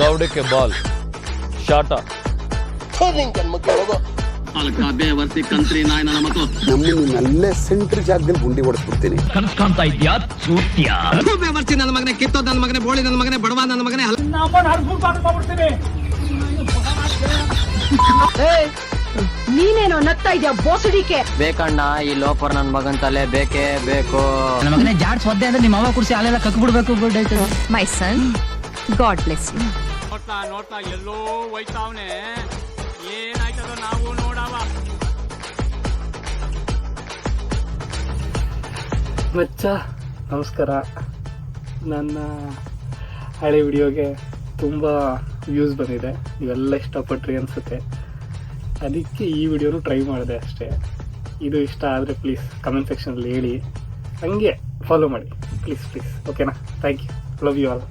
ಲೌಡಕ್ಕೆ ball ಶಾಟ ವರ್ತಿ ಕಂತ್ರಿ ನಾಯಿ ನನ್ನ ಮಕ್ಕಳು ನಮ್ಮನ್ನೇ ಸೆಂಟ್ರ್ ಜಾಗದಲ್ಲಿ ಗುಂಡಿ ಹೊಡೆಸ್ಬಿಡ್ತೀನಿ. ಕನಸು ಕಾಣ್ತಾ ಇದ್ಯಾ ಚೂಟ್ಯ ವರ್ತಿ ನನ್ನ ಮಗನೇ ಕಿತ್ತೋ ನನ್ನ ಮಗನೇ ಬೋಳಿ ನನ್ನ ಮಗನೇ ಬಡವ ನನ್ನ ಮಗನೇ ನೀನೇನೋ ನಗ್ತಾ ಇದ್ಯಾ ಬೋಸಡಿಕೆ. ಬೇಕಣ್ಣ ಈ ಲೋಪರ್ ನನ್ ಮಗನ್ ತಲೆ ಬೇಕೇ ಬೇಕು. ನನ್ನ ಮಗನೇ ಜಾಡ್ ಒದ್ದೆ ಅಂದ್ರೆ ನಿಮ್ಮ ಅವ ಕುಡಿಸಿ ಅಲ್ಲೆಲ್ಲ ಕಕ್ ಬಿಡ್ಬೇಕು. ಮೈ ಸನ್, ಗಾಡ್ ಬ್ಲೆಸ್ ಯು. ನೋಡ್ತಾ ಎಲ್ಲೋ ಹೋಯ್ತಾವ್ನೆ, ಏನಾಯ್ತದ ನಾವು ನೋಡವ. ಮಚ್ಚ ನಮಸ್ಕಾರ. ನನ್ನ ಹಳೆ ವಿಡಿಯೋಗೆ ತುಂಬ ವ್ಯೂಸ್ ಬಂದಿದೆ, ನೀವೆಲ್ಲ ಇಷ್ಟಪಟ್ರಿ ಅನಿಸುತ್ತೆ. ಅದಕ್ಕೆ ಈ ವಿಡಿಯೋನು ಟ್ರೈ ಮಾಡಿದೆ ಅಷ್ಟೇ. ಇದು ಇಷ್ಟ ಆದರೆ ಪ್ಲೀಸ್ ಕಮೆಂಟ್ ಸೆಕ್ಷನಲ್ಲಿ ಹೇಳಿ, ಹಂಗೆ ಫಾಲೋ ಮಾಡಿ ಪ್ಲೀಸ್. ಓಕೆನಾ? Thank you. Love you all.